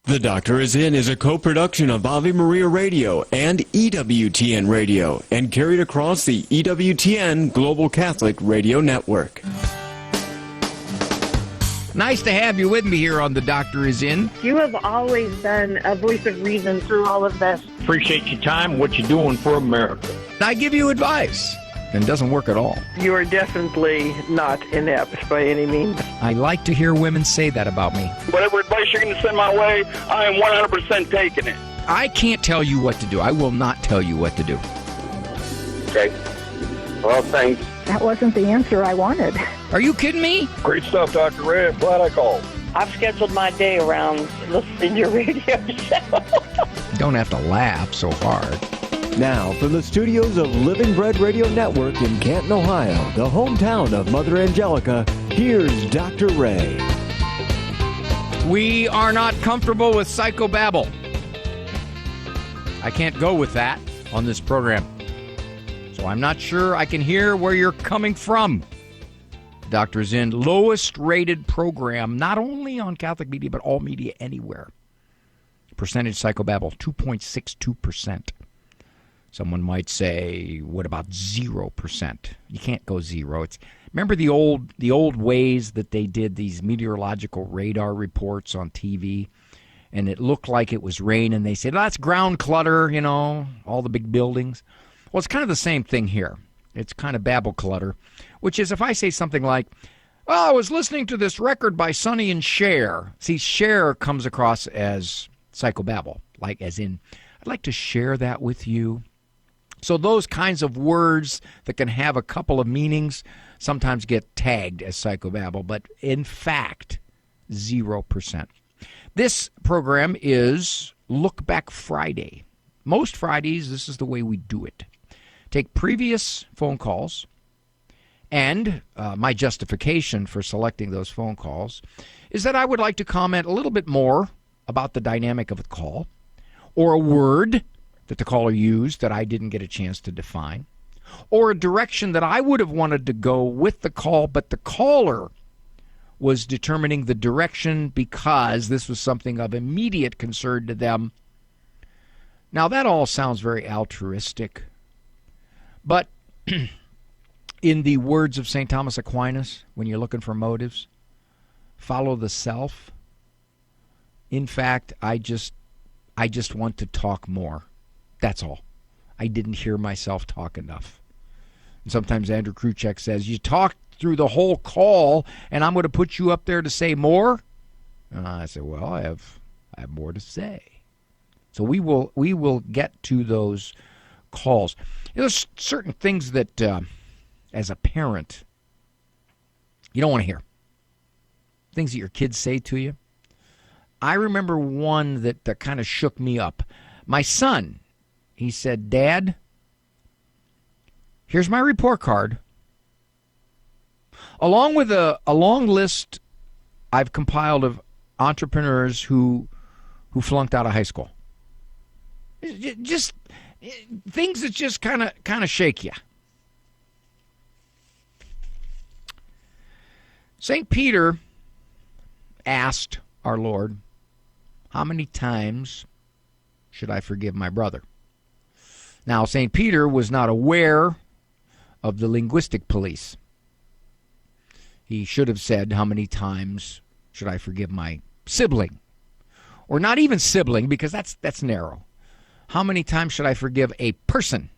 The Doctor Is In is a co-production of Ave Maria Radio and EWTN Radio and carried across the EWTN Global Catholic Radio Network. Nice to have you with me here on The Doctor Is In. You have always been a voice of reason through all of this. Appreciate your time, what you're doing for America. I give you advice, and it doesn't work at all. You are definitely not inept by any means. I like to hear women say that about me. Whatever advice you're going to send my way, I am 100% taking it. I can't tell you what to do. I will not tell you what to do. Okay. Well, thanks. That wasn't the answer I wanted. Are you kidding me? Great stuff, Dr. Ray. I'm glad I called. I've scheduled my day around listening to your radio show. Don't have to laugh so hard. Now, from the studios of Living Bread Radio Network in Canton, Ohio, the hometown of Mother Angelica, here's Dr. Ray. We are not comfortable with psychobabble. I can't go with that on this program. So I'm not sure I can hear where you're coming from. Doctor Is In, lowest rated program, not only on Catholic media, but all media anywhere. Percentage psychobabble, 2.62%. Someone might say, what about 0%? You can't go zero. Remember the old ways that they did these meteorological radar reports on TV, and it looked like it was rain, and they said, that's ground clutter, all the big buildings. Well, it's kind of the same thing here. It's kind of babble clutter, which is if I say something like, well, I was listening to this record by Sonny and Cher. See, Cher comes across as psychobabble, like as in, I'd like to share that with you. So those kinds of words that can have a couple of meanings sometimes get tagged as psychobabble, but in fact, 0%. This program is Look Back Friday. Most Fridays, this is the way we do it. Take previous phone calls, and my justification for selecting those phone calls is that I would like to comment a little bit more about the dynamic of a call, or a word that the caller used that I didn't get a chance to define, or a direction that I would have wanted to go with the call, but the caller was determining the direction because this was something of immediate concern to them. Now, that all sounds very altruistic, but in the words of St. Thomas Aquinas, when you're looking for motives, follow the self. In fact, I just want to talk more. That's all. I didn't hear myself talk enough. And sometimes Andrew Kruchek says, you talked through the whole call, and I'm going to put you up there to say more? And I said, well, I have more to say. So we will get to those calls. There's certain things that, as a parent, you don't want to hear. Things that your kids say to you. I remember one that kind of shook me up. My son, he said, Dad, here's my report card, along with a long list I've compiled of entrepreneurs who flunked out of high school. Just things that just kind of shake you. St. Peter asked our Lord, how many times should I forgive my brother? Now, St. Peter was not aware of the linguistic police. He should have said, how many times should I forgive my sibling? Or not even sibling, because that's narrow. How many times should I forgive a person?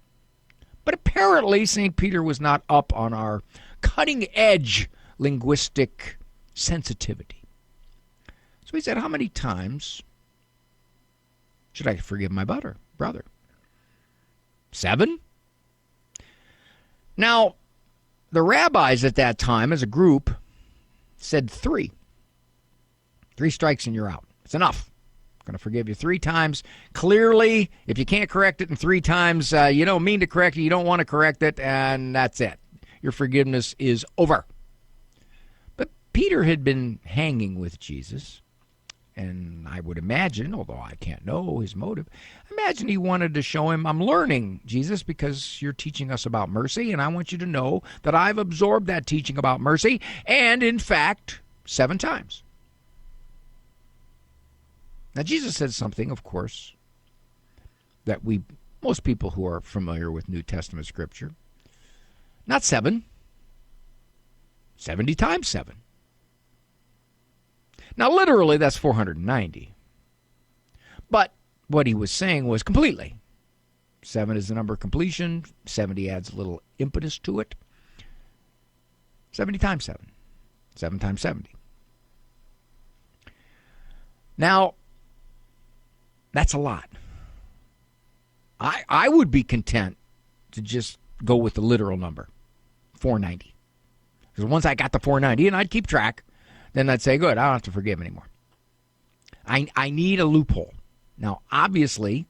But apparently, St. Peter was not up on our cutting-edge linguistic sensitivity. So he said, how many times should I forgive my brother? 7? Now, the rabbis at that time, as a group, said 3. 3 strikes and you're out. It's enough. I'm going to forgive you 3 times. Clearly, if you can't correct it in 3 times, you don't mean to correct it, you don't want to correct it, and that's it. Your forgiveness is over. But Peter had been hanging with Jesus. And I would imagine, although I can't know his motive, imagine he wanted to show him, I'm learning, Jesus, because you're teaching us about mercy, and I want you to know that I've absorbed that teaching about mercy, and in fact, 7 times. Now, Jesus said something, of course, that most people who are familiar with New Testament Scripture, not 7, 70 times 7. Now, literally, that's 490. But what he was saying was completely. 7 is the number of completion. 70 adds a little impetus to it. 70 times 7. 7 times 70. Now, that's a lot. I would be content to just go with the literal number, 490. Because once I got the 490 and I'd keep track, then I'd say, good, I don't have to forgive anymore. I need a loophole. Now, obviously,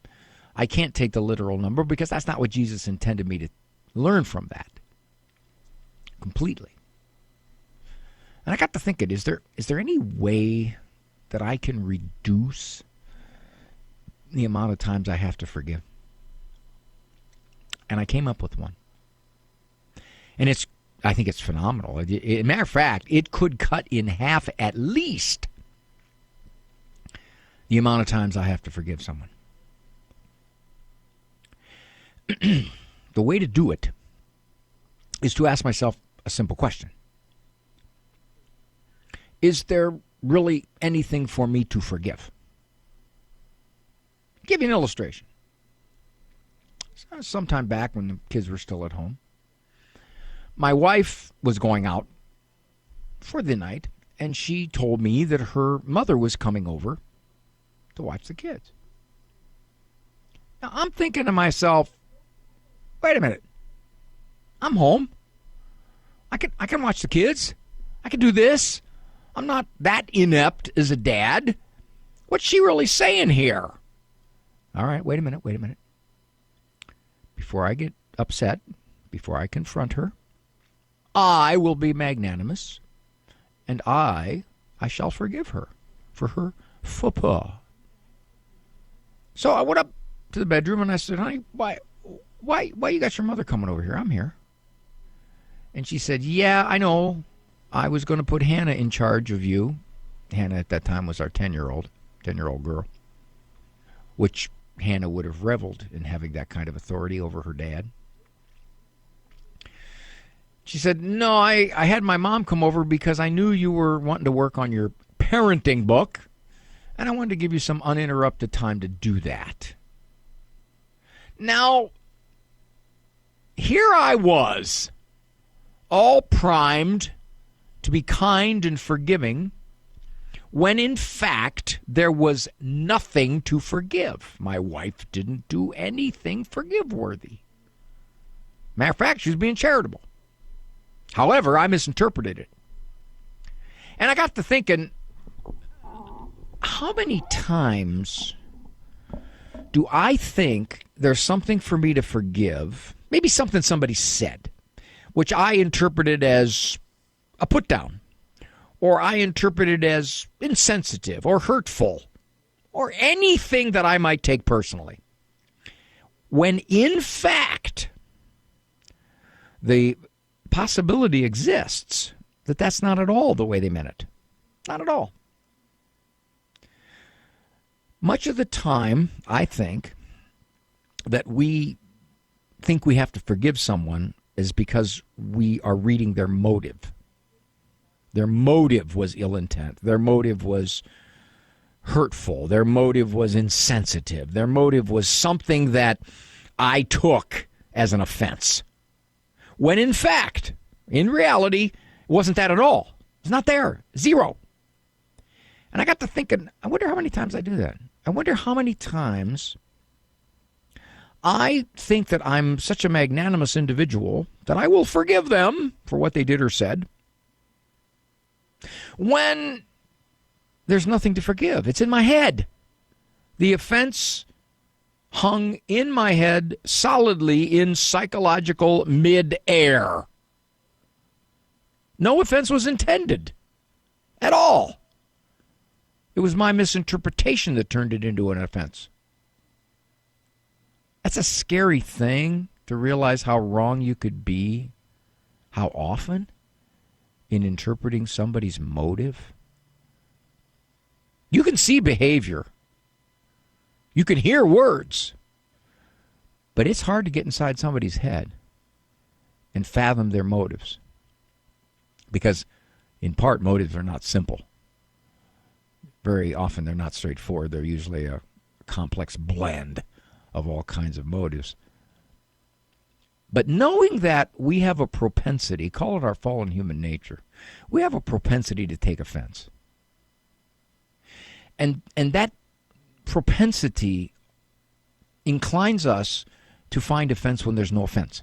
I can't take the literal number because that's not what Jesus intended me to learn from that completely. And I got to thinking, is there any way that I can reduce the amount of times I have to forgive? And I came up with one. And I think it's phenomenal. As a matter of fact, it could cut in half at least the amount of times I have to forgive someone. The way to do it is to ask myself a simple question. Is there really anything for me to forgive? I'll give you an illustration. Sometime back when the kids were still at home, my wife was going out for the night, and she told me that her mother was coming over to watch the kids. Now, I'm thinking to myself, wait a minute. I'm home. I can watch the kids. I can do this. I'm not that inept as a dad. What's she really saying here? All right, wait a minute. Before I get upset, before I confront her, I will be magnanimous, and I shall forgive her for her faux pas. So I went up to the bedroom and I said, honey, why you got your mother coming over here? I'm here. And she said, yeah, I know. I was going to put Hannah in charge of you. Hannah at that time was our 10-year-old girl, which Hannah would have reveled in having that kind of authority over her dad. She said, no, I had my mom come over because I knew you were wanting to work on your parenting book, and I wanted to give you some uninterrupted time to do that. Now, here I was, all primed to be kind and forgiving, when in fact there was nothing to forgive. My wife didn't do anything forgive-worthy. Matter of fact, she was being charitable. However, I misinterpreted it. And I got to thinking, how many times do I think there's something for me to forgive, maybe something somebody said, which I interpreted as a put-down, or I interpreted as insensitive or hurtful, or anything that I might take personally, when in fact the possibility exists that that's not at all the way they meant it. Not at all. Much of the time, I think, that we think we have to forgive someone is because we are reading their motive. Their motive was ill intent. Their motive was hurtful. Their motive was insensitive. Their motive was something that I took as an offense. When in fact, in reality, it wasn't that at all. It's not there. Zero. And I got to thinking, I wonder how many times I do that. I wonder how many times I think that I'm such a magnanimous individual that I will forgive them for what they did or said, when there's nothing to forgive. It's in my head. The offense hung in my head solidly in psychological mid-air. No offense was intended at all. It was my misinterpretation that turned it into an offense. That's a scary thing, to realize how wrong you could be, how often, in interpreting somebody's motive. You can see behavior You can hear words, but it's hard to get inside somebody's head and fathom their motives. Because, in part, motives are not simple. Very often they're not straightforward. They're usually a complex blend of all kinds of motives. But knowing that we have a propensity, call it our fallen human nature, we have a propensity to take offense. And that propensity inclines us to find offense when there's no offense.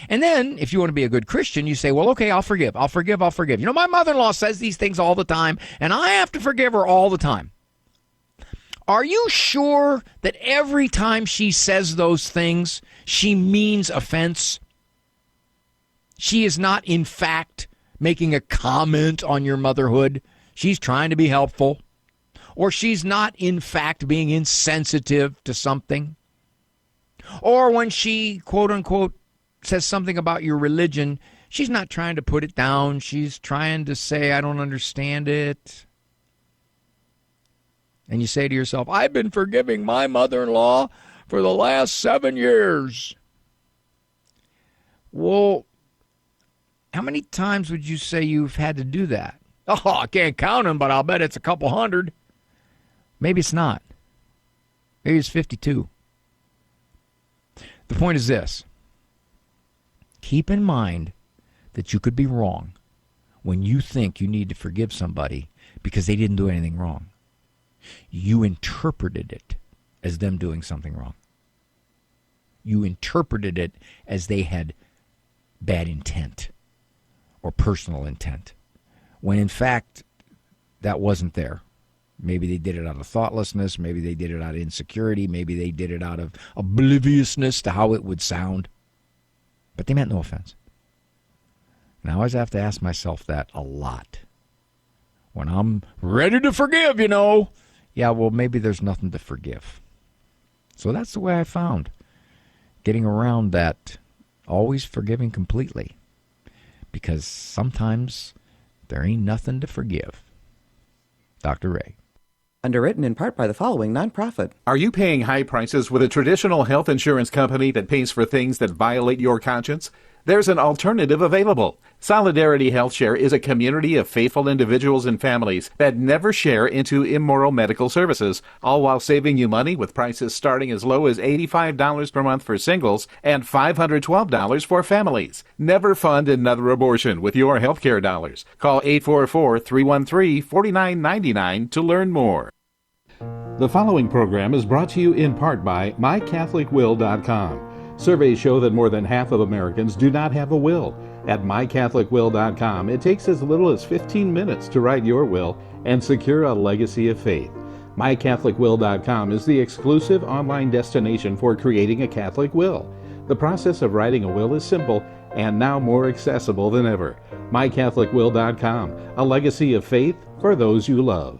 And then, if you want to be a good Christian, you say, well, okay, I'll forgive. You know, my mother-in-law says these things all the time, and I have to forgive her all the time. Are you sure that every time she says those things, she means offense? She is not, in fact, making a comment on your motherhood. She's trying to be helpful. Or she's not, in fact, being insensitive to something. Or when she, quote-unquote, says something about your religion, she's not trying to put it down. She's trying to say, I don't understand it. And you say to yourself, I've been forgiving my mother-in-law for the last 7 years. Well, how many times would you say you've had to do that? Oh, I can't count them, but I'll bet it's a couple hundred. Maybe it's not. Maybe it's 52. The point is this. Keep in mind that you could be wrong when you think you need to forgive somebody because they didn't do anything wrong. You interpreted it as them doing something wrong. You interpreted it as they had bad intent or personal intent, when in fact that wasn't there. Maybe they did it out of thoughtlessness. Maybe they did it out of insecurity. Maybe they did it out of obliviousness to how it would sound. But they meant no offense. And I always have to ask myself that a lot. When I'm ready to forgive, you know. Yeah, well, maybe there's nothing to forgive. So that's the way I found getting around that, always forgiving completely. Because sometimes there ain't nothing to forgive. Dr. Ray. Underwritten in part by the following nonprofit. Are you paying high prices with a traditional health insurance company that pays for things that violate your conscience? There's an alternative available. Solidarity HealthShare is a community of faithful individuals and families that never share into immoral medical services, all while saving you money with prices starting as low as $85 per month for singles and $512 for families. Never fund another abortion with your healthcare dollars. Call 844-313-4999 to learn more. The following program is brought to you in part by MyCatholicWill.com. Surveys show that more than half of Americans do not have a will. At MyCatholicWill.com, it takes as little as 15 minutes to write your will and secure a legacy of faith. MyCatholicWill.com is the exclusive online destination for creating a Catholic will. The process of writing a will is simple and now more accessible than ever. MyCatholicWill.com, a legacy of faith for those you love.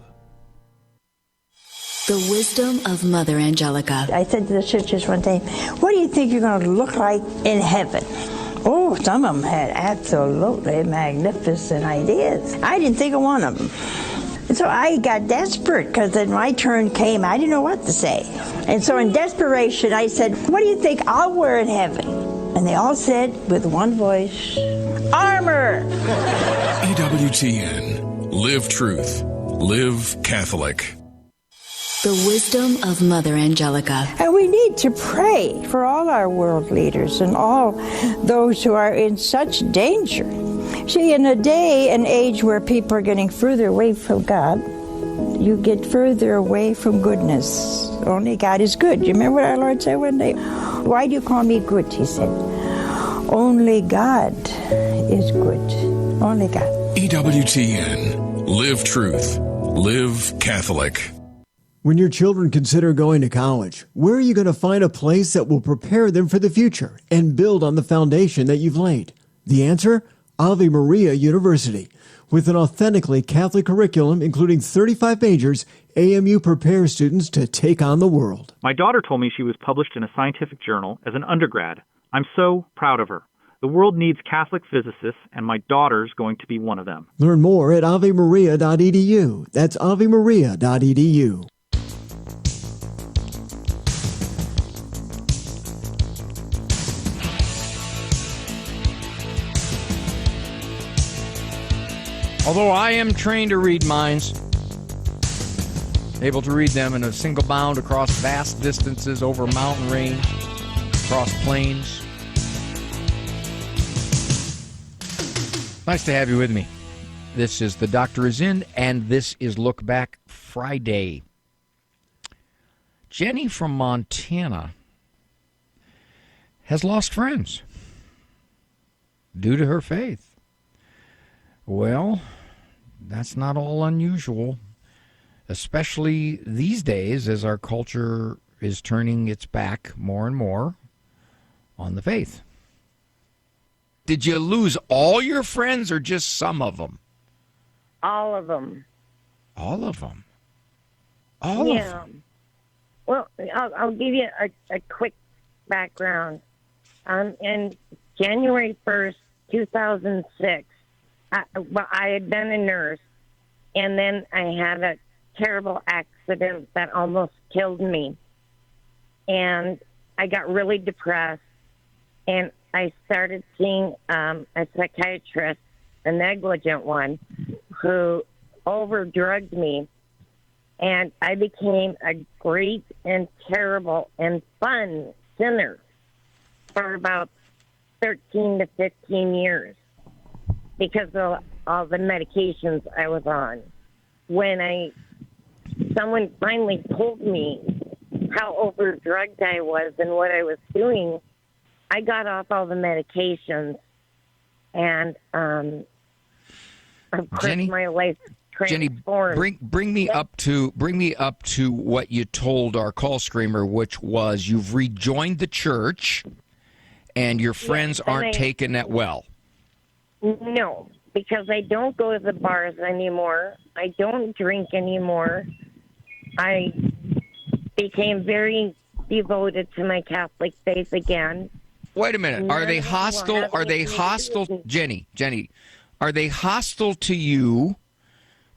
The wisdom of Mother Angelica. I said to the sisters one day, what do you think you're going to look like in heaven? Oh, some of them had absolutely magnificent ideas. I didn't think of one of them. And so I got desperate because then my turn came. I didn't know what to say. And so in desperation, I said, what do you think I'll wear in heaven? And they all said with one voice, armor. EWTN. Live truth. Live Catholic. The wisdom of Mother Angelica. And we need to pray for all our world leaders and all those who are in such danger. See, in a day and age where people are getting further away from God, you get further away from goodness. Only God is good. You remember what our Lord said one day? Why do you call me good? He said. Only God is good. Only God. EWTN. Live truth. Live Catholic. When your children consider going to college, where are you going to find a place that will prepare them for the future and build on the foundation that you've laid? The answer? Ave Maria University. With an authentically Catholic curriculum, including 35 majors, AMU prepares students to take on the world. My daughter told me she was published in a scientific journal as an undergrad. I'm so proud of her. The world needs Catholic physicists, and my daughter's going to be one of them. Learn more at avemaria.edu. That's avemaria.edu. Although I am trained to read minds, able to read them in a single bound across vast distances, over mountain range, across plains. Nice to have you with me. This is The Doctor Is In, and this is Look Back Friday. Jenny from Montana has lost friends due to her faith. Well, that's not all unusual, especially these days as our culture is turning its back more and more on the faith. Did you lose all your friends or just some of them? All of them. All of them? All of them? Well, I'll give you a quick background. In January 1st, 2006, I had been a nurse, and then I had a terrible accident that almost killed me. And I got really depressed, and I started seeing a psychiatrist, a negligent one, who overdrugged me. And I became a great and terrible and fun sinner for about 13 to 15 years because of all the medications I was on. When someone finally told me how overdrugged I was and what I was doing, I got off all the medications, and of course Jenny, my life transformed. Jenny, bring me up to what you told our call screamer, which was you've rejoined the church, and your friends aren't taking that well. No, because I don't go to the bars anymore. I don't drink anymore. I became very devoted to my Catholic faith again. Wait a minute. Are they hostile? Are they hostile, Jenny? Are they hostile to you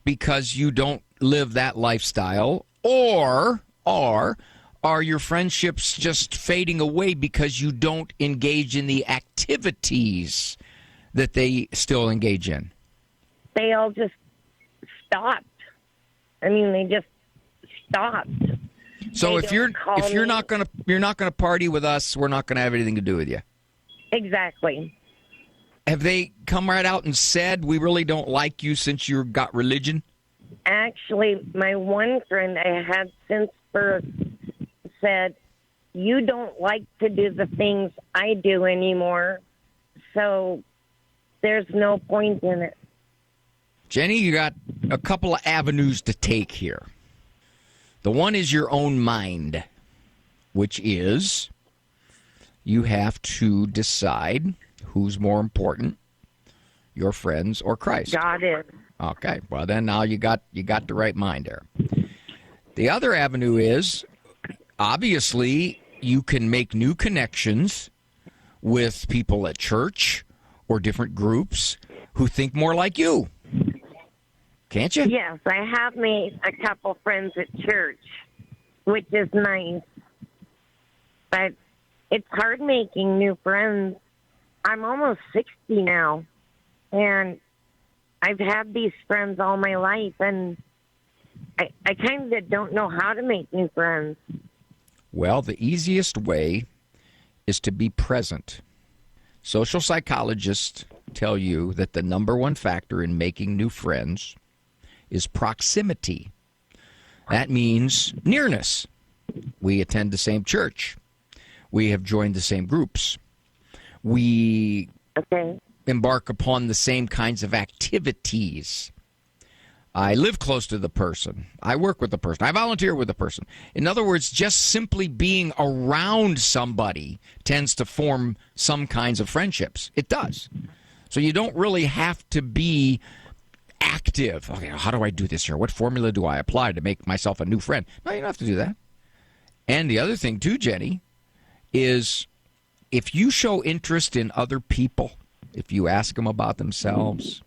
because you don't live that lifestyle, or are your friendships just fading away because you don't engage in the activities that they still engage in? They all just stopped. I mean, they just stopped. So if you're not gonna party with us, we're not gonna have anything to do with you. Exactly. Have they come right out and said, we really don't like you since you got religion? Actually, my one friend I had since birth said, you don't like to do the things I do anymore, so there's no point in it. Jenny, you got a couple of avenues to take here. The one is your own mind, which is you have to decide who's more important, your friends or Christ. God is. Okay, well then now you got the right mind there. The other avenue is, obviously, you can make new connections with people at church or different groups who think more like you. Can't you? Yes, I have made a couple friends at church, which is nice. But it's hard making new friends. I'm almost 60 now, and I've had these friends all my life, and I kind of don't know how to make new friends. Well, the easiest way is to be present. Social psychologists tell you that the number one factor in making new friends is proximity. That means nearness. We attend the same church. We have joined the same groups. We embark upon the same kinds of activities. I live close to the person. I work with the person. I volunteer with the person. In other words, just simply being around somebody tends to form some kinds of friendships. It does. So you don't really have to be active. Okay, how do I do this here? What formula do I apply to make myself a new friend? No, you don't have to do that. And the other thing, too, Jenny, is if you show interest in other people, if you ask them about themselves,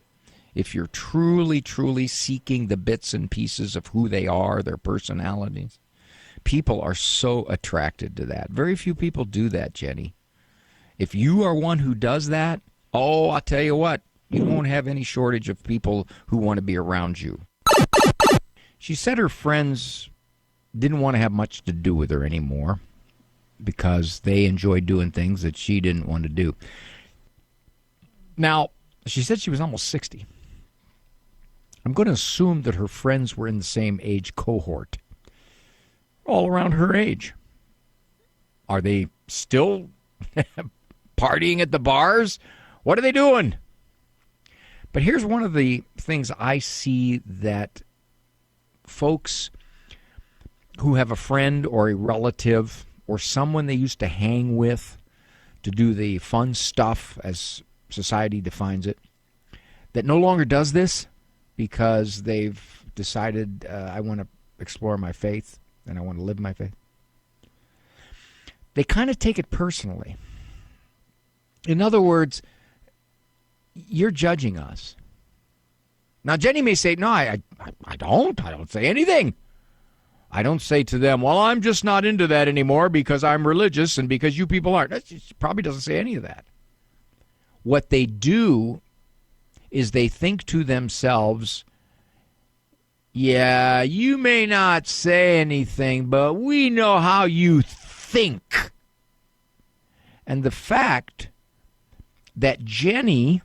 if you're truly, truly seeking the bits and pieces of who they are, their personalities, people are so attracted to that. Very few people do that, Jenny. If you are one who does that, oh, I'll tell you what, You won't have any shortage of people who want to be around you. She said her friends didn't want to have much to do with her anymore because they enjoyed doing things that she didn't want to do. Now, she said she was almost 60. I'm going to assume that her friends were in the same age cohort, all around her age. Are they still partying at the bars? What are they doing? But here's one of the things I see that folks who have a friend or a relative or someone they used to hang with to do the fun stuff, as society defines it, that no longer does this because they've decided, I want to explore my faith and I want to live my faith. They kind of take it personally. In other words, you're judging us. Now, Jenny may say, no, I don't say anything. I don't say to them, well, I'm just not into that anymore because I'm religious and because you people aren't. She probably doesn't say any of that. What they do is they think to themselves, yeah, you may not say anything, but we know how you think. And the fact that Jenny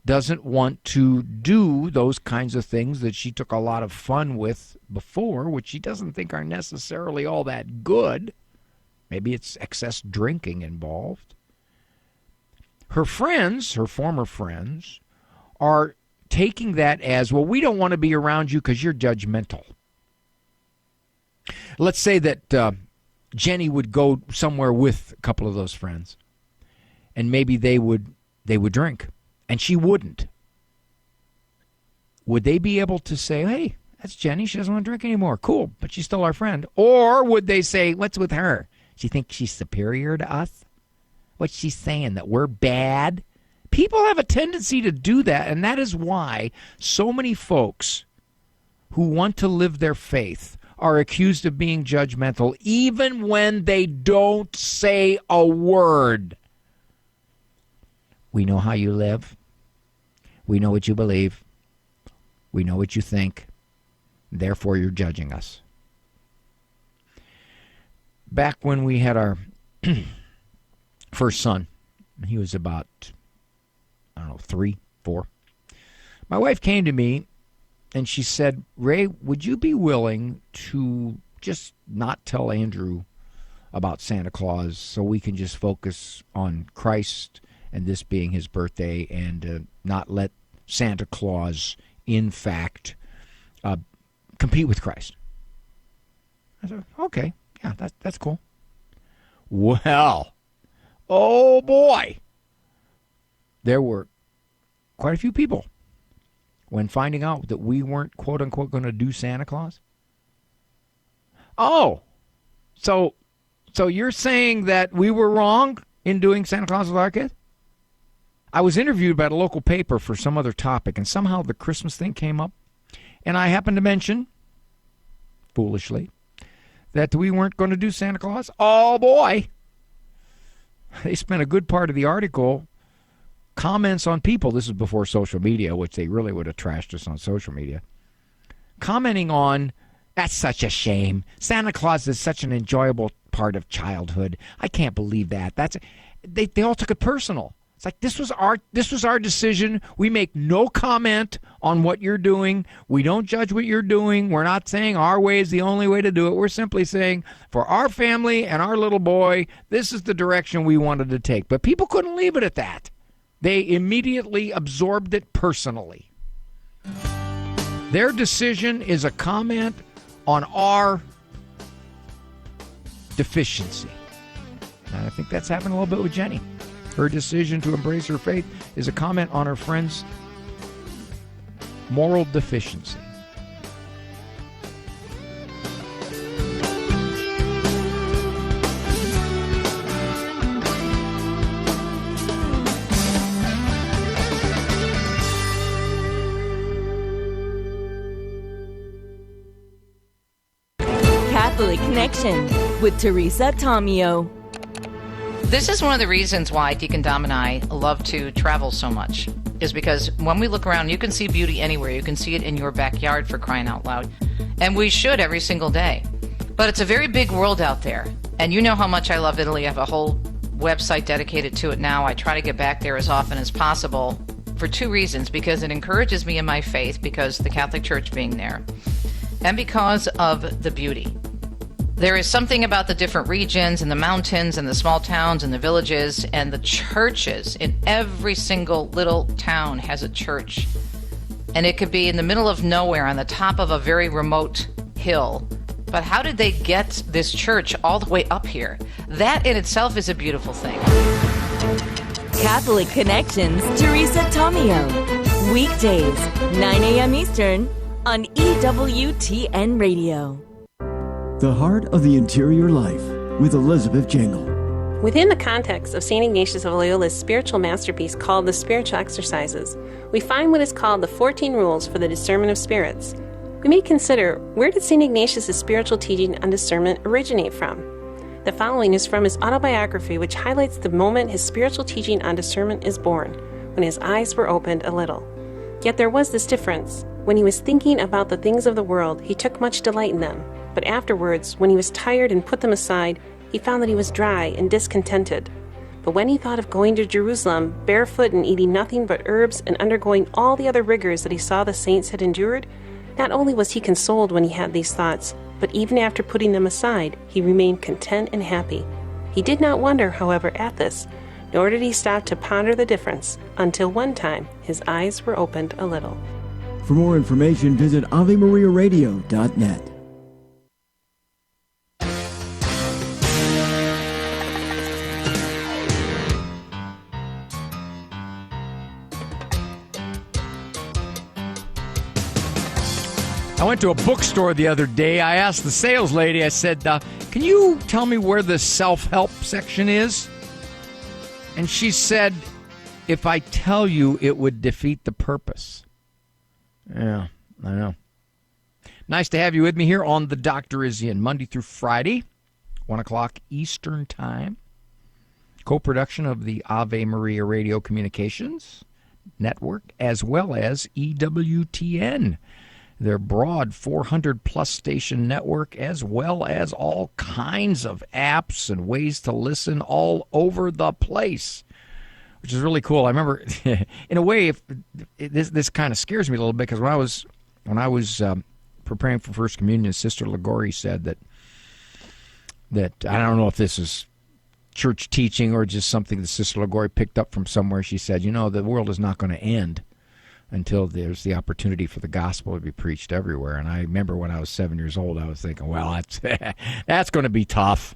doesn't want to do those kinds of things that she took a lot of fun with before, which she doesn't think are necessarily all that good. Maybe it's excess drinking involved. Her friends, her former friends, are taking that as, well, we don't want to be around you because you're judgmental. Let's say that Jenny would go somewhere with a couple of those friends, and maybe they would drink, and she wouldn't. Would they be able to say, hey, that's Jenny, she doesn't want to drink anymore, cool, but she's still our friend? Or would they say, what's with her? She thinks she's superior to us? What's she saying, that we're bad? People have a tendency to do that, and that is why so many folks who want to live their faith are accused of being judgmental, even when they don't say a word. We know how you live. We know what you believe. We know what you think. Therefore, you're judging us. Back when we had our first son, he was about, 3, 4. My wife came to me and she said, Ray, would you be willing to just not tell Andrew about Santa Claus so we can just focus on Christ and this being his birthday and not let Santa Claus, in fact, compete with Christ? I said, okay, yeah, that's cool. Well, oh boy, there were quite a few people when finding out that we weren't, quote unquote, going to do Santa Claus. Oh, so you're saying that we were wrong in doing Santa Claus with our kid? I was interviewed by a local paper for some other topic, and somehow the Christmas thing came up, and I happened to mention, foolishly, that we weren't going to do Santa Claus. Oh, boy. They spent a good part of the article, comments on people, this is before social media, which they really would have trashed us on social media, commenting on, that's such a shame. Santa Claus is such an enjoyable part of childhood. I can't believe that. They all took it personal. It's like, this was our decision. We make no comment on what you're doing. We don't judge what you're doing. We're not saying our way is the only way to do it. We're simply saying, for our family and our little boy, this is the direction we wanted to take. But people couldn't leave it at that. They immediately absorbed it personally. Their decision is a comment on our deficiency. And I think that's happened a little bit with Jenny. Her decision to embrace her faith is a comment on her friend's moral deficiency. Catholic Connection with Teresa Tomeo. This is one of the reasons why Deacon Dom and I love to travel so much. is because when we look around, you can see beauty anywhere. You can see it in your backyard, for crying out loud. And we should every single day. But it's a very big world out there. And you know how much I love Italy. I have a whole website dedicated to it now. I try to get back there as often as possible for two reasons. Because it encourages me in my faith, because the Catholic Church being there, and because of the beauty. There is something about the different regions and the mountains and the small towns and the villages and the churches. In every single little town has a church. And it could be in the middle of nowhere on the top of a very remote hill. But how did they get this church all the way up here? That in itself is a beautiful thing. Catholic Connections, Teresa Tomeo. Weekdays, 9 a.m. Eastern on EWTN Radio. The Heart of the Interior Life with Elizabeth Jingle. Within the context of St. Ignatius of Loyola's spiritual masterpiece called The Spiritual Exercises, we find what is called the 14 Rules for the Discernment of Spirits. We may consider, where did St. Ignatius' spiritual teaching on discernment originate from? The following is from his autobiography, which highlights the moment his spiritual teaching on discernment is born, when his eyes were opened a little. Yet there was this difference. When he was thinking about the things of the world, he took much delight in them. But afterwards, when he was tired and put them aside, he found that he was dry and discontented. But when he thought of going to Jerusalem, barefoot and eating nothing but herbs and undergoing all the other rigors that he saw the saints had endured, not only was he consoled when he had these thoughts, but even after putting them aside, he remained content and happy. He did not wonder, however, at this, nor did he stop to ponder the difference, until one time his eyes were opened a little. For more information, visit AveMariaRadio.net. I went to a bookstore the other day. I asked the sales lady, I said, can you tell me where the self-help section is? And she said, if I tell you, it would defeat the purpose. Yeah, I know. Nice to have you with me here on The Doctor Is In, Monday through Friday, 1 o'clock Eastern Time. Co-production of the Ave Maria Radio Communications Network, as well as EWTN, their broad 400-plus station network, as well as all kinds of apps and ways to listen all over the place, which is really cool. I remember, in a way, this kind of scares me a little bit, because when I was preparing for First Communion, Sister Laurie said that I don't know if this is church teaching or just something that Sister Laurie picked up from somewhere. She said, the world is not going to end until there's the opportunity for the gospel to be preached everywhere. And I remember when I was 7 years old, I was thinking, well, that's going to be tough,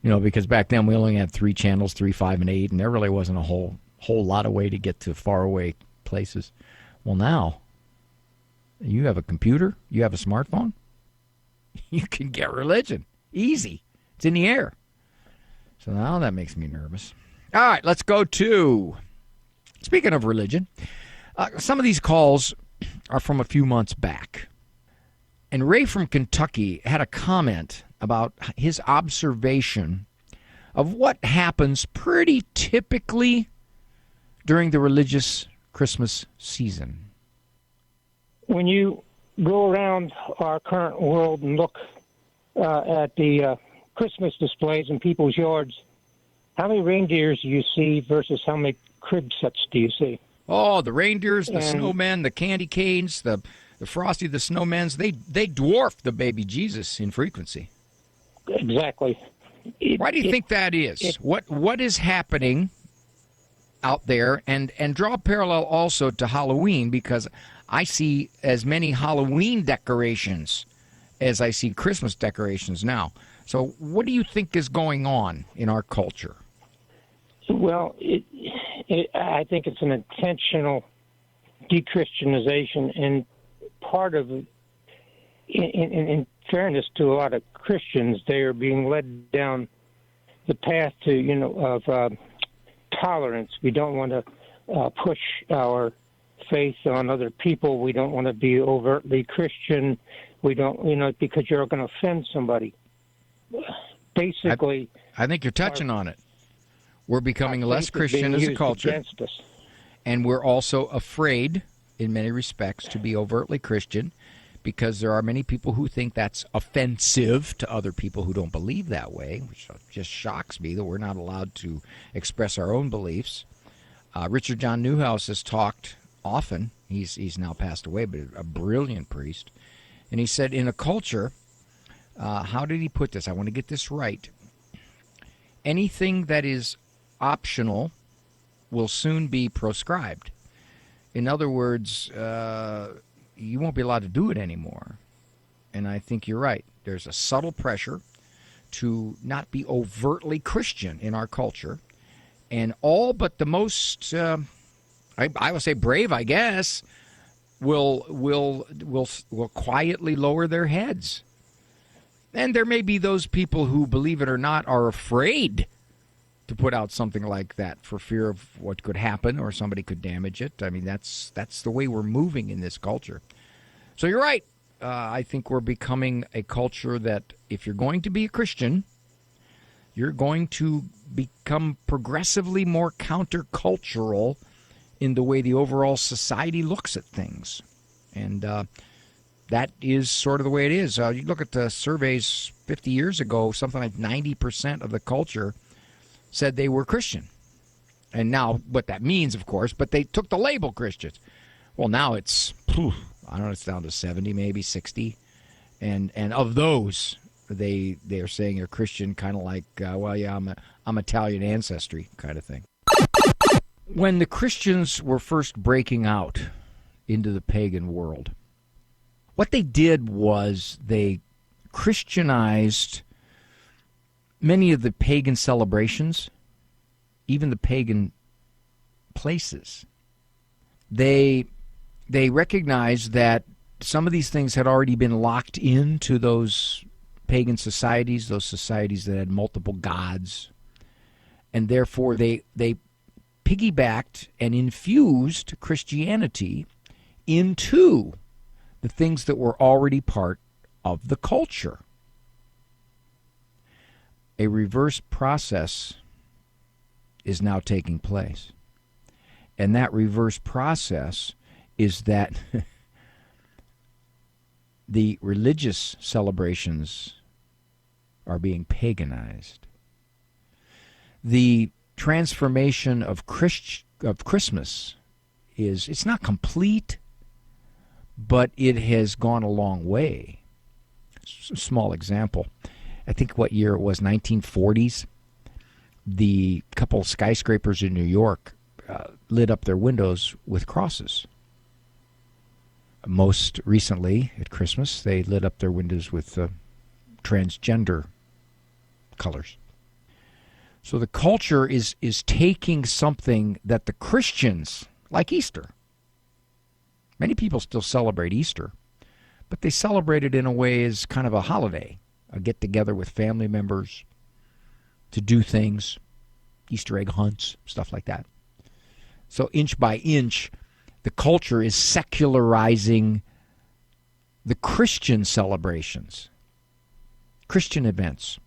because back then we only had 3 channels, 3, 5, and 8, and there really wasn't a whole lot of way to get to faraway places. Well, now you have a computer, you have a smartphone, you can get religion easy. It's in the air. So now that makes me nervous. All right, let's go to, speaking of religion, some of these calls are from a few months back. And Ray from Kentucky had a comment about his observation of what happens pretty typically during the religious Christmas season. When you go around our current world and look at the Christmas displays in people's yards, how many reindeers do you see versus how many crib sets do you see? Oh, the reindeers, the snowmen, the candy canes, the Frosty the Snowmans, they dwarf the baby Jesus in frequency. Exactly. Why do you think that is? What is happening out there? And draw a parallel also to Halloween, because I see as many Halloween decorations as I see Christmas decorations now. So what do you think is going on in our culture? Well, I think it's an intentional de-Christianization, and part of, in fairness to a lot of Christians, they are being led down the path to, of tolerance. We don't want to push our faith on other people. We don't want to be overtly Christian. We don't, because you're going to offend somebody. Basically, I think you're touching on it. We're becoming less Christian as a culture. And we're also afraid, in many respects, to be overtly Christian, because there are many people who think that's offensive to other people who don't believe that way, which just shocks me that we're not allowed to express our own beliefs. Richard John Newhouse has talked often. He's now passed away, but a brilliant priest. And he said, in a culture, how did he put this? I want to get this right. Anything that is optional will soon be proscribed. In other words, you won't be allowed to do it anymore. And I think you're right. There's a subtle pressure to not be overtly Christian in our culture. And all but the most, I would say brave, I guess, will quietly lower their heads. And there may be those people who, believe it or not, are afraid to put out something like that for fear of what could happen or somebody could damage it. I mean, that's the way we're moving in this culture. So you're right. I think we're becoming a culture that if you're going to be a Christian, you're going to become progressively more countercultural in the way the overall society looks at things. And that is sort of the way it is. You look at the surveys 50 years ago, something like 90% of the culture said they were Christian. And now what that means, of course, but they took the label Christians. Well, now it's, I don't know, it's down to 70, maybe 60. And of those, they're saying you're Christian, kind of like, well, yeah, I'm Italian ancestry kind of thing. When the Christians were first breaking out into the pagan world, what they did was they Christianized many of the pagan celebrations, even the pagan places. They recognized that some of these things had already been locked into those pagan societies, those societies that had multiple gods, and therefore they piggybacked and infused Christianity into the things that were already part of the culture. A reverse process is now taking place. And that reverse process is that the religious celebrations are being paganized. The transformation of Christmas it's not complete, but it has gone a long way. Small example. I think what year it was, 1940s, the couple of skyscrapers in New York lit up their windows with crosses. Most recently, at Christmas, they lit up their windows with transgender colors. So the culture is taking something that the Christians, like Easter, many people still celebrate Easter, but they celebrate it in a way as kind of a holiday, a get-together with family members to do things, Easter egg hunts, stuff like that. So inch by inch, the culture is secularizing the Christian celebrations, Christian events,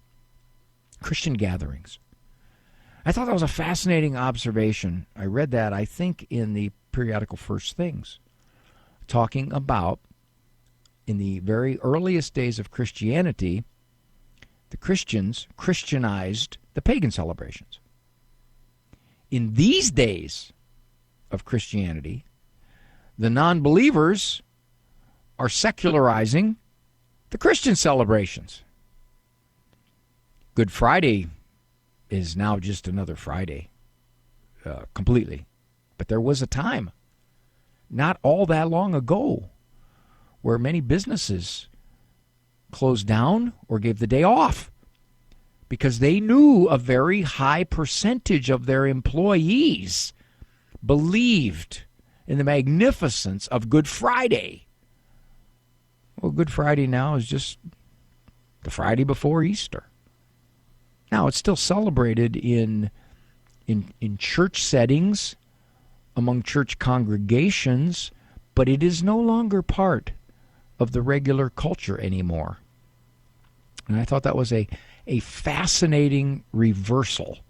Christian gatherings. I thought that was a fascinating observation. I read that, I think, in the periodical First Things, talking about, in the very earliest days of Christianity, the Christians Christianized the pagan celebrations. In these days of Christianity, the non-believers are secularizing the Christian celebrations. Good Friday is now just another Friday, completely. But there was a time, not all that long ago, where many businesses closed down or gave the day off because they knew a very high percentage of their employees believed in the magnificence of Good Friday. Well, Good Friday now is just the Friday before Easter. Now, it's still celebrated in church settings, among church congregations, but it is no longer part of the regular culture anymore. And I thought that was a fascinating reversal,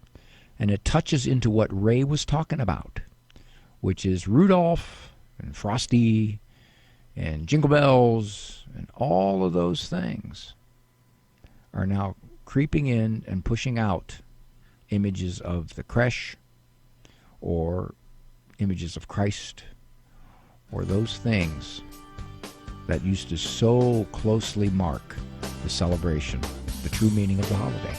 and it touches into what Ray was talking about which is Rudolph and Frosty and Jingle Bells and all of those things, are now creeping in and pushing out images of the creche or images of Christ or those things that used to so closely mark the celebration, the true meaning of the holiday.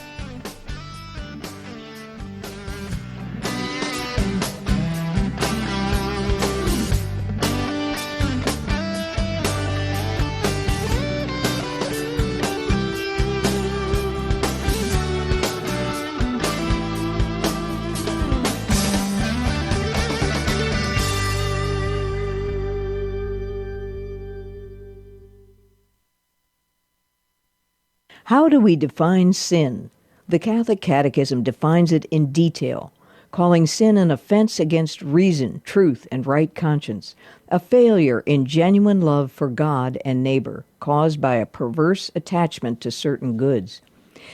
How do we define sin? The Catholic Catechism defines it in detail, calling sin an offense against reason, truth, and right conscience, a failure in genuine love for God and neighbor, caused by a perverse attachment to certain goods.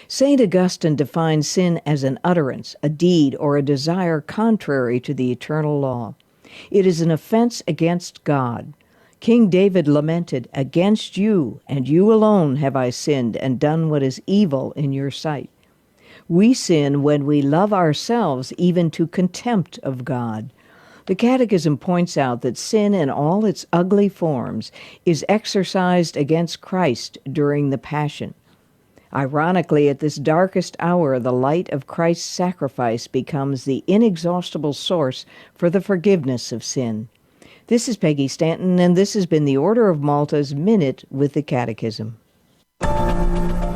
St. Augustine defines sin as an utterance, a deed, or a desire contrary to the eternal law. It is an offense against God. King David lamented, "Against you, and you alone, have I sinned and done what is evil in your sight." We sin when we love ourselves even to contempt of God. The Catechism points out that sin in all its ugly forms is exercised against Christ during the Passion. Ironically, at this darkest hour, the light of Christ's sacrifice becomes the inexhaustible source for the forgiveness of sin. This is Peggy Stanton, and this has been the Order of Malta's Minute with the Catechism.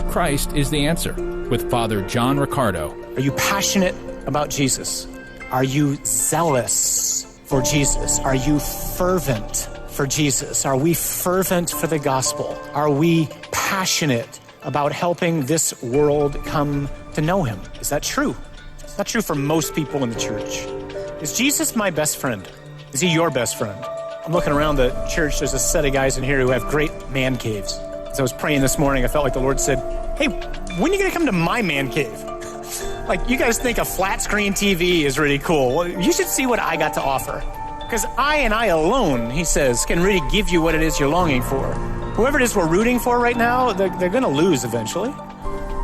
Christ is the answer, with Father John Riccardo. Are you passionate about Jesus? Are you zealous for Jesus? Are you fervent for Jesus? Are we fervent for the gospel? Are we passionate about helping this world come to know him? Is that true? It's not true for most people in the church. Is Jesus my best friend? Is he your best friend? I'm looking around the church. There's a set of guys in here who have great man caves. As I was praying this morning, I felt like the Lord said, "Hey, when are you going to come to my man cave?" Like, you guys think a flat screen TV is really cool. Well, you should see what I got to offer. Because I alone, he says, can really give you what it is you're longing for. Whoever it is we're rooting for right now, they're going to lose eventually.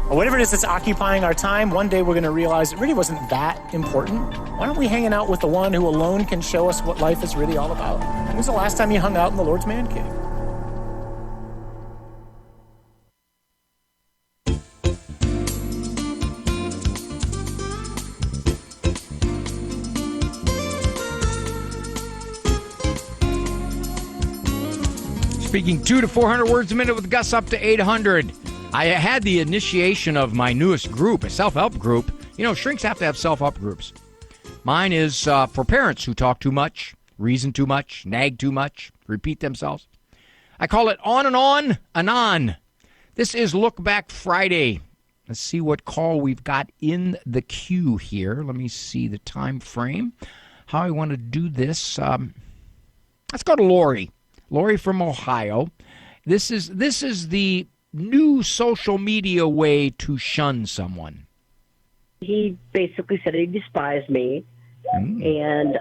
Or whatever it is that's occupying our time, one day we're going to realize it really wasn't that important. Why aren't we hanging out with the one who alone can show us what life is really all about? When was the last time you hung out in the Lord's man cave? Speaking 200 to 400 words a minute with Gus up to 800. I had the initiation of my newest group, a self-help group. You know, shrinks have to have self-help groups. Mine is for parents who talk too much, reason too much, nag too much, repeat themselves. I call it On and On, Anon. This is Look Back Friday. Let's see what call we've got in the queue here. Let me see the time frame, how I want to do this. Let's go to Laurie. Laurie from Ohio. This is the new social media way to shun someone. He basically said he despised me and,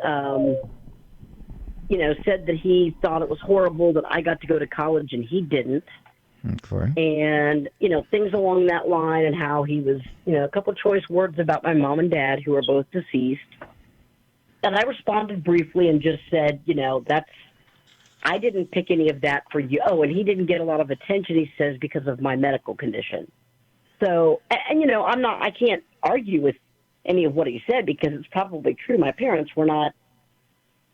said that he thought it was horrible that I got to go to college and he didn't. Okay. And, things along that line, and how he was, a couple of choice words about my mom and dad, who are both deceased. And I responded briefly and just said, I didn't pick any of that for you. Oh, and he didn't get a lot of attention, he says, because of my medical condition. So, and I can't argue with any of what he said, because it's probably true. My parents were not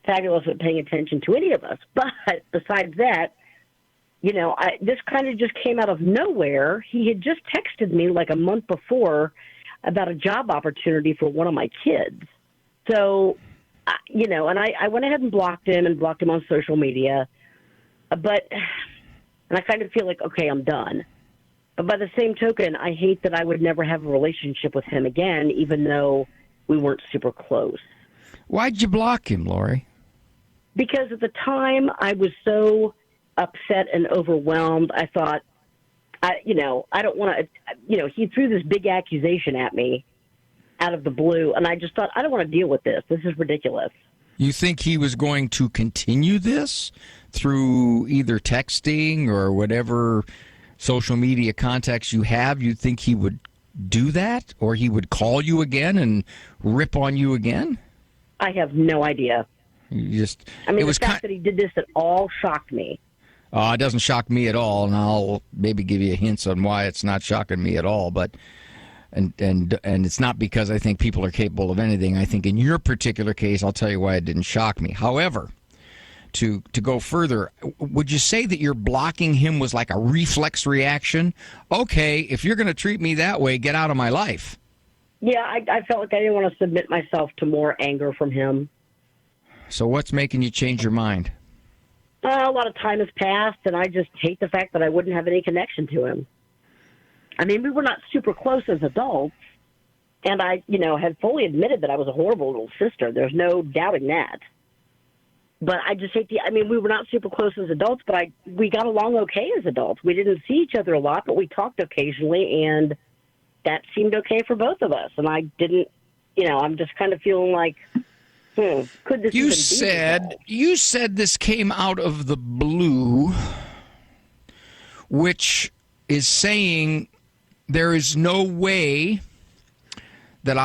fabulous at paying attention to any of us. But besides that, this kind of just came out of nowhere. He had just texted me like a month before about a job opportunity for one of my kids. So, and I went ahead and blocked him on social media. And I kind of feel like, okay, I'm done. But by the same token, I hate that I would never have a relationship with him again, even though we weren't super close. Why'd you block him, Laurie? Because at the time I was so upset and overwhelmed. I thought, I don't want to, he threw this big accusation at me out of the blue, and I just thought, I don't want to deal with this. This is ridiculous. You think he was going to continue this through either texting or whatever social media contacts you have? You think he would do that, or he would call you again and rip on you again? I have no idea. The fact that he did this at all shocked me. It doesn't shock me at all, and I'll maybe give you hints on why it's not shocking me at all. But and it's not because I think people are capable of anything. I think in your particular case, I'll tell you why it didn't shock me. However, to go further, would you say that your blocking him was like a reflex reaction? Okay, if you're going to treat me that way, get out of my life. Yeah, I felt like I didn't want to submit myself to more anger from him. So what's making you change your mind? A lot of time has passed, and I just hate the fact that I wouldn't have any connection to him. I mean, we were not super close as adults, and I, had fully admitted that I was a horrible little sister. There's no doubting that. But I just hate we were not super close as adults, but we got along okay as adults. We didn't see each other a lot, but we talked occasionally, and that seemed okay for both of us. And I didn't, I'm just kind of feeling like, could this You said this came out of the blue, which is saying there is no way that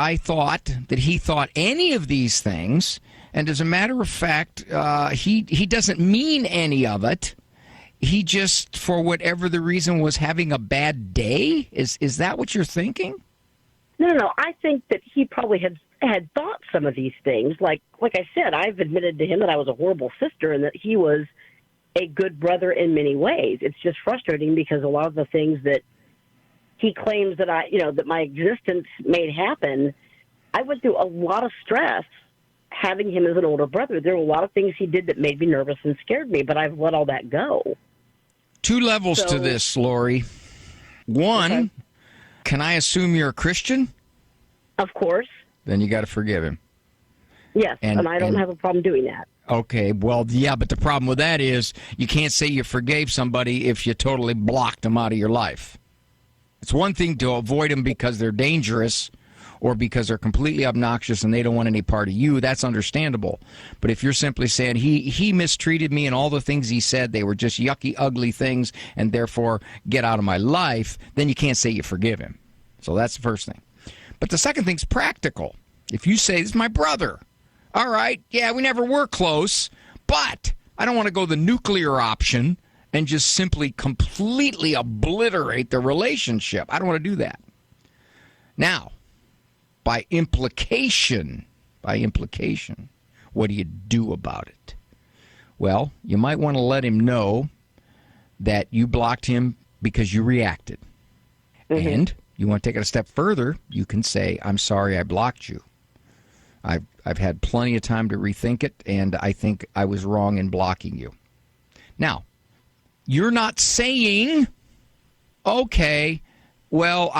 he thought any of these things. And as a matter of fact, he doesn't mean any of it. He just, for whatever the reason, was having a bad day? Is that what you're thinking? No. I think that he probably had thought some of these things. Like I said, I've admitted to him that I was a horrible sister and that he was a good brother in many ways. It's just frustrating because a lot of the things that he claims that that my existence made happen, I went through a lot of stress having him as an older brother. There were a lot of things he did that made me nervous and scared me, but I've let all that go. 2 levels to this, Laurie. One, Can I assume you're a Christian? Of course. Then you got to forgive him. Yes, and I don't have a problem doing that. Okay, well, yeah, but the problem with that is you can't say you forgave somebody if you totally blocked them out of your life. It's one thing to avoid them because they're dangerous or because they're completely obnoxious and they don't want any part of you. That's understandable. But if you're simply saying he mistreated me and all the things he said, they were just yucky, ugly things, and therefore get out of my life, then you can't say you forgive him. So that's the first thing. But the second thing's practical. If you say, this is my brother, all right, yeah, we never were close, but I don't want to go the nuclear option and just simply completely obliterate the relationship. I don't want to do that. Now, by implication, what do you do about it? Well, you might want to let him know that you blocked him because you reacted. Mm-hmm. And you want to take it a step further, you can say, I'm sorry I blocked you. I've had plenty of time to rethink it, and I think I was wrong in blocking you. Now, you're not saying, okay, well,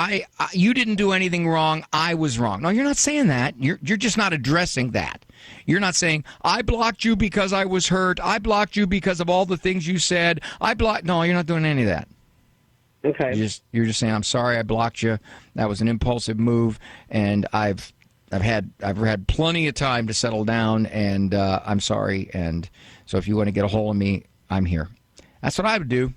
you didn't do anything wrong, I was wrong. No, you're not saying that. You're just not addressing that. You're not saying, I blocked you because I was hurt. I blocked you because of all the things you said. No, you're not doing any of that. Okay. You're just saying, I'm sorry I blocked you. That was an impulsive move, and I've had plenty of time to settle down, and I'm sorry. And so if you want to get a hold of me, I'm here. That's what I would do.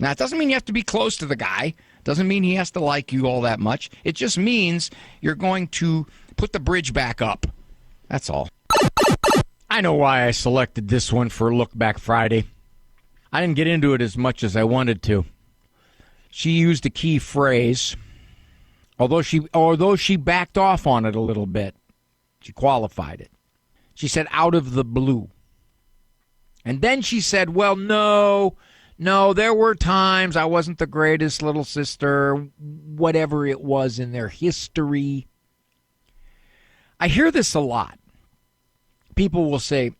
Now, it doesn't mean you have to be close to the guy. Doesn't mean he has to like you all that much. It just means you're going to put the bridge back up. That's all. I know why I selected this one for Look Back Friday. I didn't get into it as much as I wanted to. She used a key phrase. Although she backed off on it a little bit, she qualified it. She said, out of the blue. And then she said, well, no, there were times I wasn't the greatest little sister, whatever it was in their history. I hear this a lot. People will say,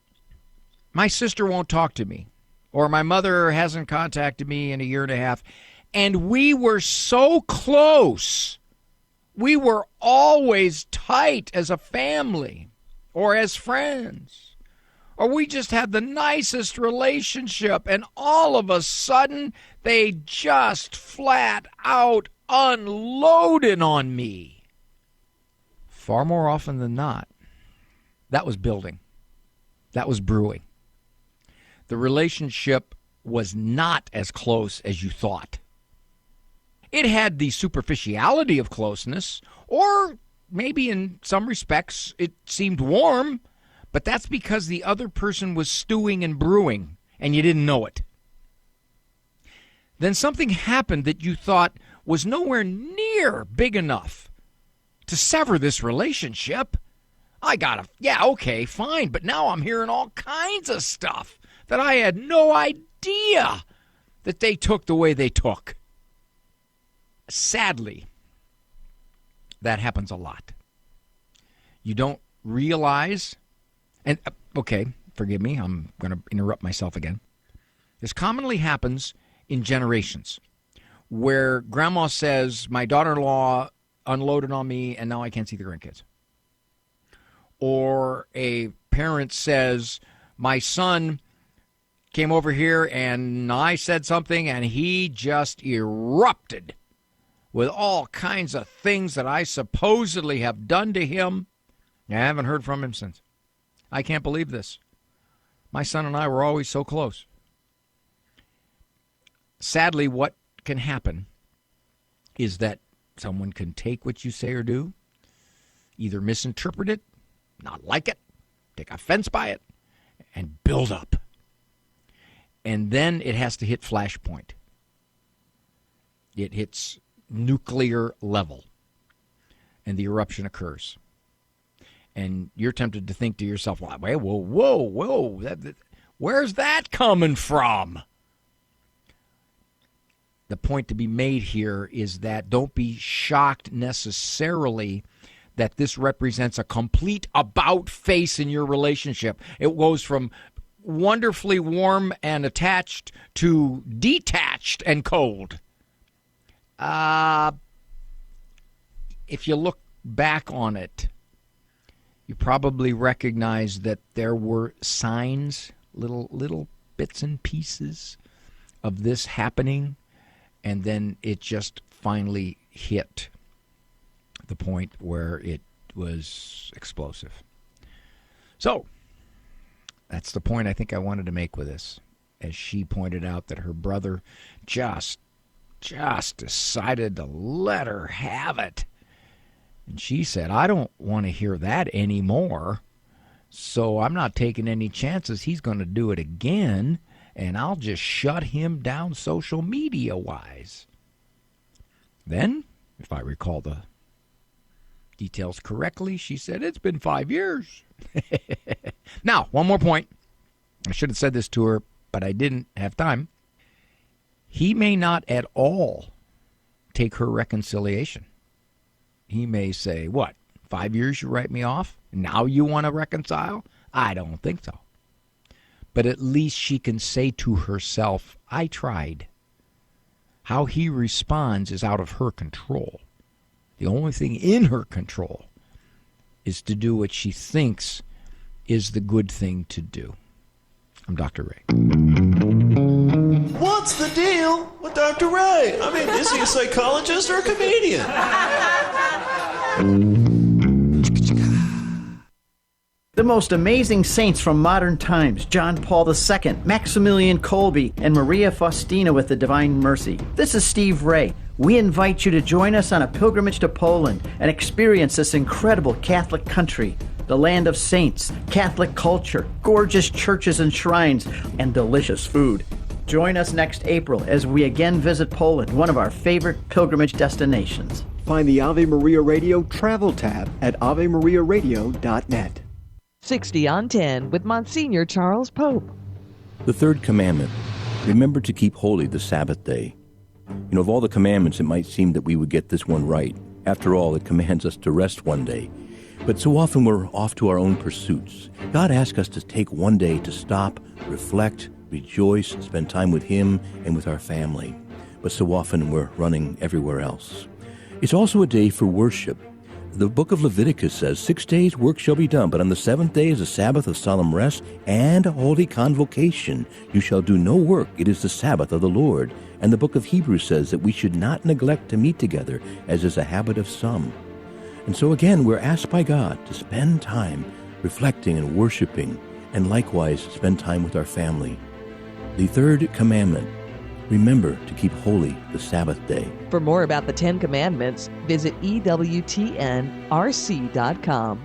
my sister won't talk to me, or my mother hasn't contacted me in a year and a half, and we were so close. We were always tight as a family or as friends, or we just had the nicest relationship, and all of a sudden they just flat out unloaded on me. Far more often than not, that was building. That was brewing. The relationship was not as close as you thought. It had the superficiality of closeness, or maybe in some respects it seemed warm, but that's because the other person was stewing and brewing, and you didn't know it. Then something happened that you thought was nowhere near big enough to sever this relationship. Okay, fine, but now I'm hearing all kinds of stuff that I had no idea that they took the way they took. Sadly, that happens a lot. You don't realize, and okay, forgive me, I'm going to interrupt myself again. This commonly happens in generations where grandma says, my daughter-in-law unloaded on me and now I can't see the grandkids. Or a parent says, my son came over here and I said something and he just erupted with all kinds of things that I supposedly have done to him. I haven't heard from him since. I can't believe this. My son and I were always so close. Sadly, what can happen is that someone can take what you say or do, either misinterpret it, not like it, take offense by it, and build up. And then it has to hit flashpoint. It hits nuclear level, and the eruption occurs. And you're tempted to think to yourself, well, whoa, where's that coming from? The point to be made here is that don't be shocked necessarily that this represents a complete about-face in your relationship. It goes from wonderfully warm and attached to detached and cold. If you look back on it, you probably recognize that there were signs, little bits and pieces of this happening, and then it just finally hit the point where it was explosive. So, that's the point I think I wanted to make with this, as she pointed out that her brother just decided to let her have it. And she said, I don't want to hear that anymore, so I'm not taking any chances he's going to do it again, and I'll just shut him down social media-wise. Then, if I recall the details correctly, she said, it's been 5 years. Now, one more point. I should have said this to her, but I didn't have time. He may not at all take her reconciliation. He may say, what, 5 years you write me off? Now you want to reconcile? I don't think so. But at least she can say to herself, I tried. How he responds is out of her control. The only thing in her control is to do what she thinks is the good thing to do. I'm Dr. Ray. What's the deal with Dr. Ray? I mean, is he a psychologist or a comedian? The most amazing saints from modern times, John Paul II, Maximilian Kolbe, and Maria Faustina with the Divine Mercy. This is Steve Ray. We invite you to join us on a pilgrimage to Poland and experience this incredible Catholic country, the land of saints, Catholic culture, gorgeous churches and shrines, and delicious food. Join us next April as we again visit Poland, one of our favorite pilgrimage destinations. Find the Ave Maria Radio travel tab at AveMariaRadio.net. 60 on 10 with Monsignor Charles Pope. The third commandment, remember to keep holy the Sabbath day. You know, of all the commandments, it might seem that we would get this one right. After all, it commands us to rest one day. But so often we're off to our own pursuits. God asks us to take one day to stop, reflect, rejoice, spend time with Him and with our family. But so often we're running everywhere else. It's also a day for worship. The book of Leviticus says, 6 days work shall be done, but on the seventh day is a Sabbath of solemn rest and a holy convocation. You shall do no work. It is the Sabbath of the Lord. And the book of Hebrews says that we should not neglect to meet together, as is a habit of some. And so again, we're asked by God to spend time reflecting and worshiping and likewise spend time with our family. The third commandment, remember to keep holy the Sabbath day. For more about the 10 Commandments, visit EWTNRC.com.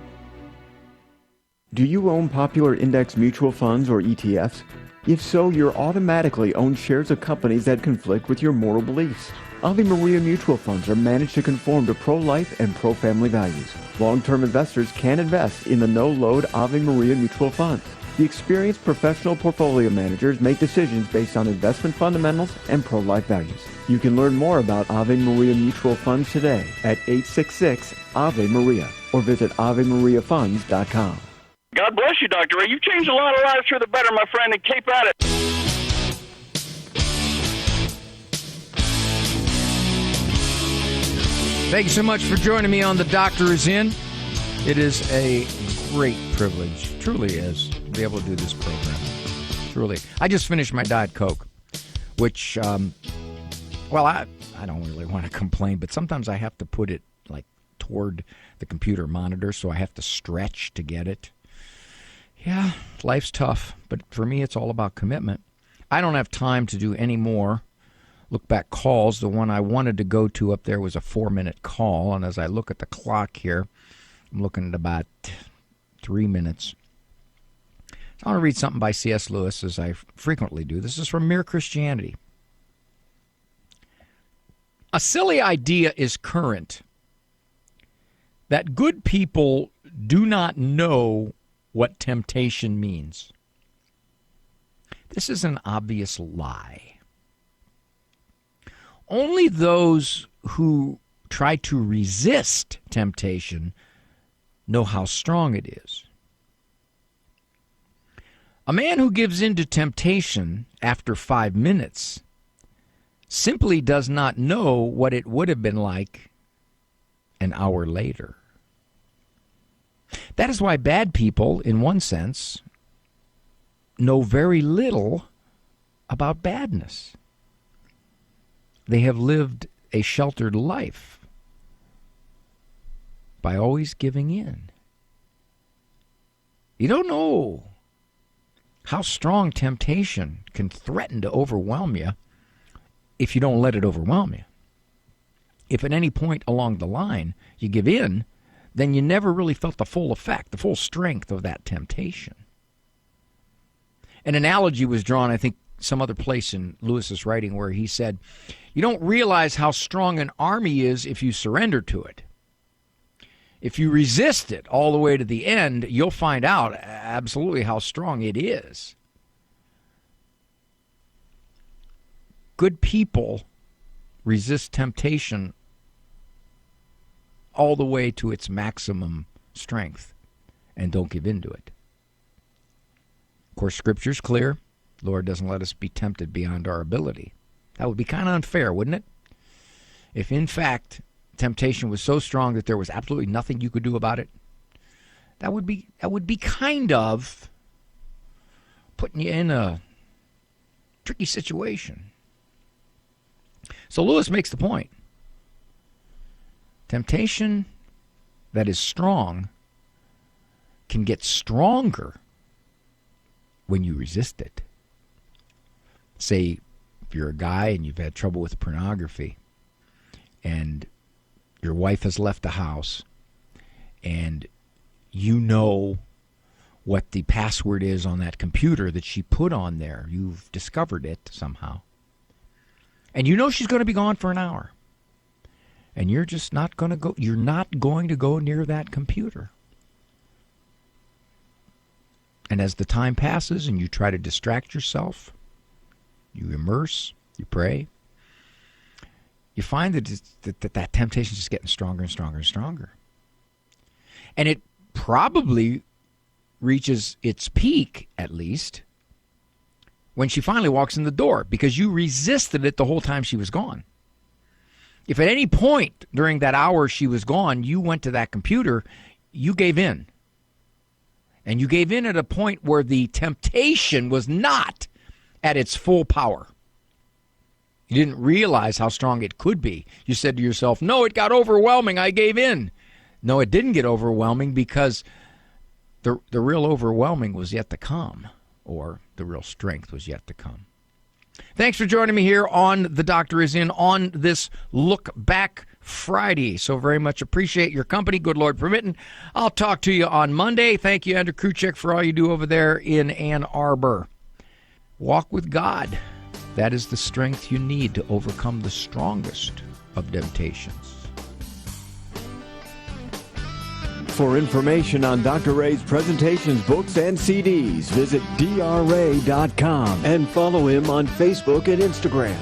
Do you own popular index mutual funds or ETFs? If so, you're automatically own shares of companies that conflict with your moral beliefs. Ave Maria mutual funds are managed to conform to pro-life and pro-family values. Long-term investors can invest in the no-load Ave Maria mutual funds. The experienced professional portfolio managers make decisions based on investment fundamentals and pro-life values. You can learn more about Ave Maria mutual funds today at 866 Ave Maria or visit AveMariaFunds.com. God bless you, Dr. Ray. You've changed a lot of lives for the better, my friend, and keep at it. Thank you so much for joining me on The Doctor Is In. It is a great privilege, truly is, to be able to do this program. Truly. I just finished my Diet Coke, which, I don't really want to complain, but sometimes I have to put it, like, toward the computer monitor, so I have to stretch to get it. Yeah, life's tough, but for me, it's all about commitment. I don't have time to do any more look-back calls. The one I wanted to go to up there was a 4-minute call, and as I look at the clock here, I'm looking at about 3 minutes. I want to read something by C.S. Lewis, as I frequently do. This is from Mere Christianity. A silly idea is current that good people do not know what temptation means. This is an obvious lie. Only those who try to resist temptation know how strong it is. A man who gives in to temptation after 5 minutes simply does not know what it would have been like an hour later. That is why bad people, in one sense, know very little about badness. They have lived a sheltered life by always giving in. You don't know how strong temptation can threaten to overwhelm you if you don't let it overwhelm you. If at any point along the line you give in, then you never really felt the full effect, the full strength of that temptation. An analogy was drawn, I think, some other place in Lewis's writing where he said, you don't realize how strong an army is if you surrender to it. If you resist it all the way to the end, you'll find out absolutely how strong it is. Good people resist temptation all the way to its maximum strength and don't give in to it. Of course, Scripture's clear. The Lord doesn't let us be tempted beyond our ability. That would be kind of unfair, wouldn't it? If, in fact, temptation was so strong that there was absolutely nothing you could do about it, that would be kind of putting you in a tricky situation. So Lewis makes the point. Temptation that is strong can get stronger when you resist it. Say, if you're a guy and you've had trouble with pornography and your wife has left the house and you know what the password is on that computer that she put on there. You've discovered it somehow. And you know she's going to be gone for an hour. And you're just not going to go, you're not going to go near that computer. And as the time passes and you try to distract yourself, you immerse, you pray, you find that temptation is just getting stronger and stronger and stronger. And it probably reaches its peak, at least, when she finally walks in the door, because you resisted it the whole time she was gone. If at any point during that hour she was gone, you went to that computer, you gave in. And you gave in at a point where the temptation was not at its full power. You didn't realize how strong it could be. You said to yourself, no, it got overwhelming, I gave in. No, it didn't get overwhelming because the real overwhelming was yet to come, or the real strength was yet to come. Thanks for joining me here on The Doctor Is In on this Look Back Friday. So very much appreciate your company, good Lord permitting. I'll talk to you on Monday. Thank you, Andrew Kruchek, for all you do over there in Ann Arbor. Walk with God. That is the strength you need to overcome the strongest of temptations. For information on Dr. Ray's presentations, books, and CDs, visit drray.com and follow him on Facebook and Instagram.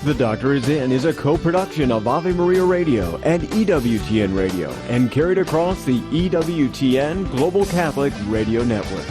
The Doctor Is In is a co-production of Ave Maria Radio and EWTN Radio and carried across the EWTN Global Catholic Radio Network.